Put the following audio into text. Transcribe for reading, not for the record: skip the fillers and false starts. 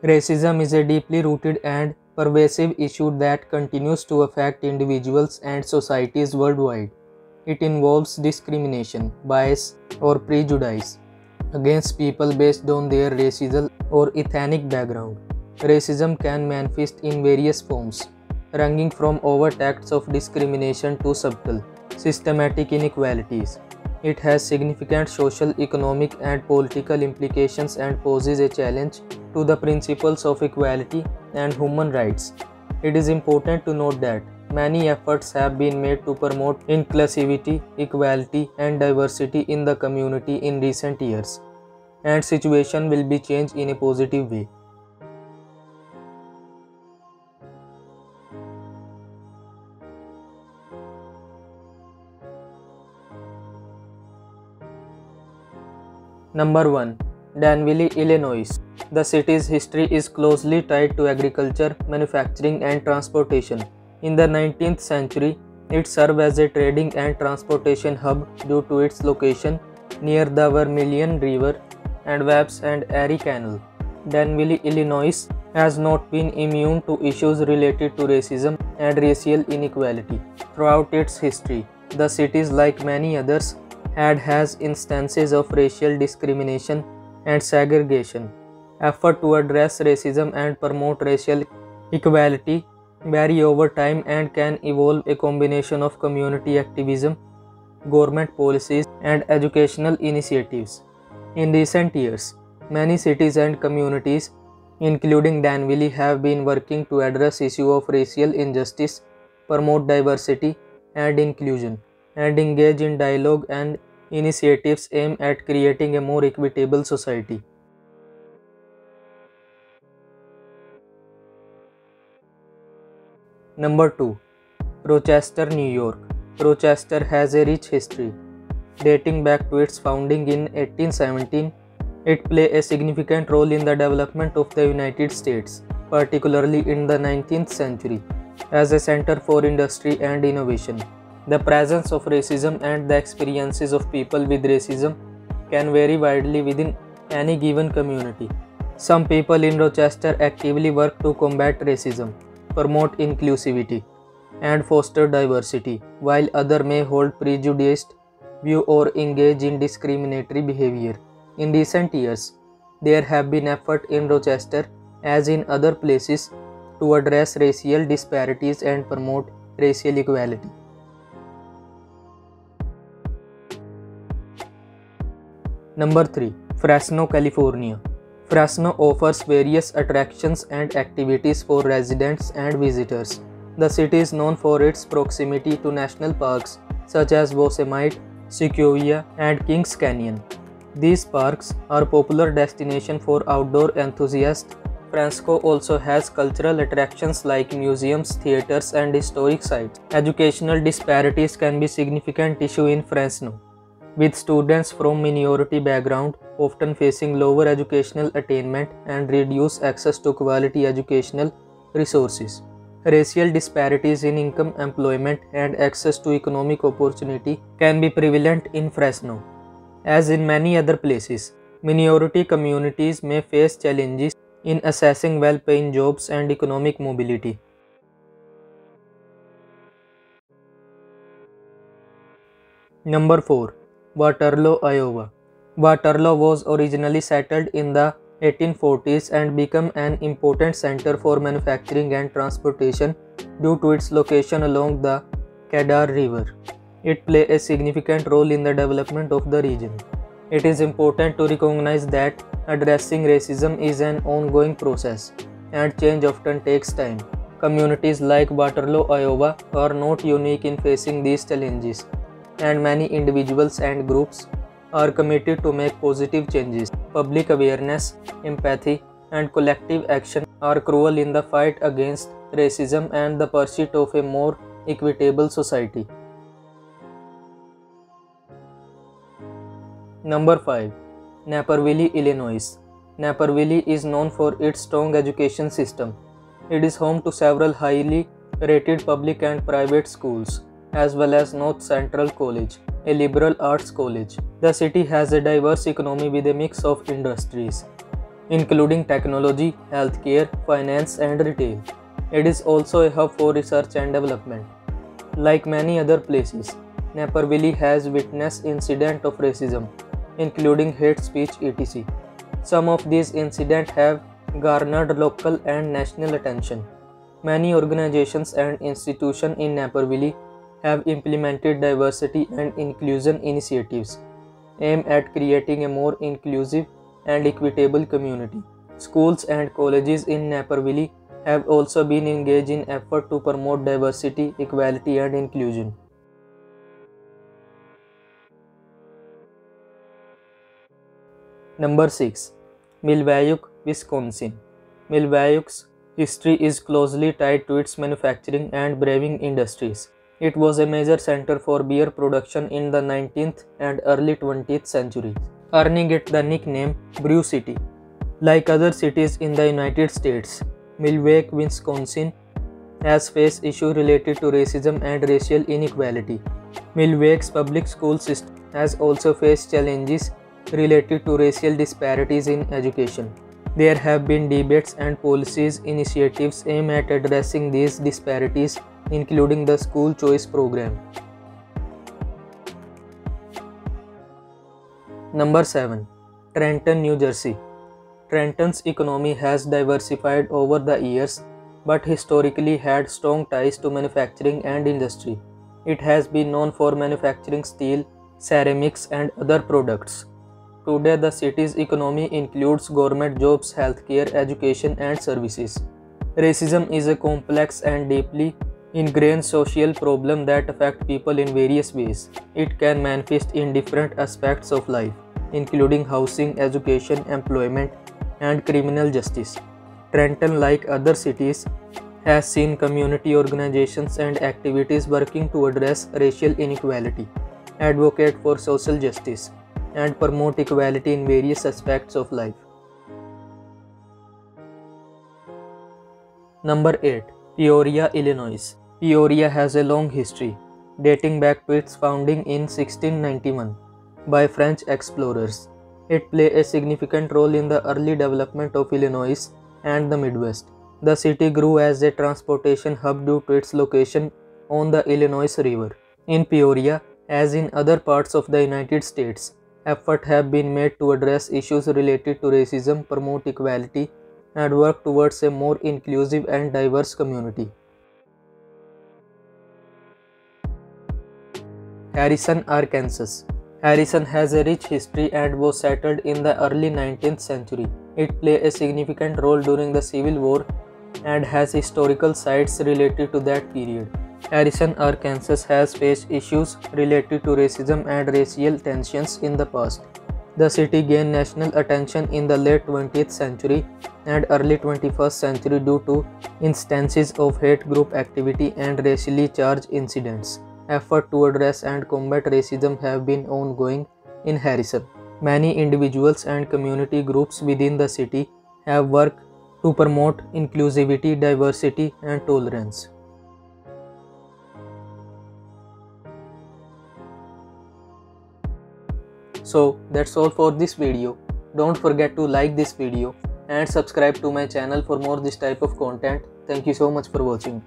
Racism is a deeply rooted and pervasive issue that continues to affect individuals and societies worldwide. It involves discrimination, bias, or prejudice against people based on their racial or ethnic background. Racism can manifest in various forms, ranging from overt acts of discrimination to subtle, systematic inequalities. It has significant social, economic, and political implications and poses a challenge to the principles of equality and human rights. It is important to note that many efforts have been made to promote inclusivity, equality, and diversity in the community in recent years, and situation will be changed in a positive way. Number 1. Danville, Illinois. The city's history is closely tied to agriculture, manufacturing, and transportation. In the 19th century, it served as a trading and transportation hub due to its location near the Vermilion River and Webb's and Erie Canal. Danville, Illinois has not been immune to issues related to racism and racial inequality. Throughout its history, the city, like many others, has instances of racial discrimination and segregation. Effort to address racism and promote racial equality vary over time and can involve a combination of community activism, government policies, and educational initiatives. In recent years, many cities and communities, including Danville, have been working to address issues of racial injustice, promote diversity and inclusion, and engage in dialogue and initiatives aimed at creating a more equitable society. Number 2. Rochester, New York. Rochester has a rich history. Dating back to its founding in 1817, it played a significant role in the development of the United States, particularly in the 19th century, as a center for industry and innovation. The presence of racism and the experiences of people with racism can vary widely within any given community. Some people in Rochester actively work to combat racism, promote inclusivity, and foster diversity, while others may hold prejudiced view or engage in discriminatory behavior. In recent years, there have been efforts in Rochester, as in other places, to address racial disparities and promote racial equality. Number 3. Fresno, California. Fresno offers various attractions and activities for residents and visitors. The city is known for its proximity to national parks such as Yosemite, Sequoia, and Kings Canyon. These parks are popular destinations for outdoor enthusiasts. Fresno also has cultural attractions like museums, theaters, and historic sites. Educational disparities can be a significant issue in Fresno, with students from minority background often facing lower educational attainment and reduced access to quality educational resources. Racial disparities in income, employment, and access to economic opportunity can be prevalent in Fresno. As in many other places, minority communities may face challenges in accessing well-paying jobs and economic mobility. Number 4. Waterloo, Iowa. Waterloo was originally settled in the 1840s and became an important center for manufacturing and transportation due to its location along the Cadar River. It played a significant role in the development of the region. It is important to recognize that addressing racism is an ongoing process, and change often takes time. Communities like Waterloo, Iowa are not unique in facing these challenges, and many individuals and groups are committed to make positive changes. Public awareness, empathy, and collective action are crucial in the fight against racism and the pursuit of a more equitable society. Number 5. Naperville, Illinois. Naperville is known for its strong education system. It is home to several highly rated public and private schools, as well as North Central College, a liberal arts college. The city has a diverse economy with a mix of industries, including technology, healthcare, finance, and retail. It is also a hub for research and development. Like many other places, Naperville has witnessed incidents of racism, including hate speech etc. Some of these incidents have garnered local and national attention. Many organizations and institutions in Naperville have implemented diversity and inclusion initiatives aimed at creating a more inclusive and equitable community. Schools and colleges in Naperville have also been engaged in effort to promote diversity, equality, and inclusion. Number 6. Milwaukee, Wisconsin. Milwaukee's history is closely tied to its manufacturing and brewing industries. It was a major center for beer production in the 19th and early 20th centuries, earning it the nickname Brew City. Like other cities in the United States, Milwaukee, Wisconsin has faced issues related to racism and racial inequality. Milwaukee's public school system has also faced challenges related to racial disparities in education. There have been debates and policies initiatives aimed at addressing these disparities, including the school choice program. Number 7. Trenton, New Jersey. Trenton's economy has diversified over the years, but historically had strong ties to manufacturing and industry. It has been known for manufacturing steel, ceramics, and other products. Today, the city's economy includes government jobs, healthcare, education, and services. Racism is a complex and deeply ingrained social problem that affects people in various ways. It can manifest in different aspects of life, including housing, education, employment, and criminal justice. Trenton, like other cities, has seen community organizations and activities working to address racial inequality, advocate for social justice, and promote equality in various aspects of life. Number 8. Peoria, Illinois. Peoria has a long history, dating back to its founding in 1691 by French explorers. It played a significant role in the early development of Illinois and the Midwest. The city grew as a transportation hub due to its location on the Illinois River. In Peoria, as in other parts of the United States, efforts have been made to address issues related to racism, promote equality, and work towards a more inclusive and diverse community. Harrison, Arkansas. Harrison has a rich history and was settled in the early 19th century. It played a significant role during the Civil War and has historical sites related to that period. Harrison, Arkansas has faced issues related to racism and racial tensions in the past. The city gained national attention in the late 20th century and early 21st century due to instances of hate group activity and racially charged incidents. Efforts to address and combat racism have been ongoing in Harrison. Many individuals and community groups within the city have worked to promote inclusivity, diversity, and tolerance. So that's all for this video. Don't forget to like this video and subscribe to my channel for more this type of content. Thank you so much for watching.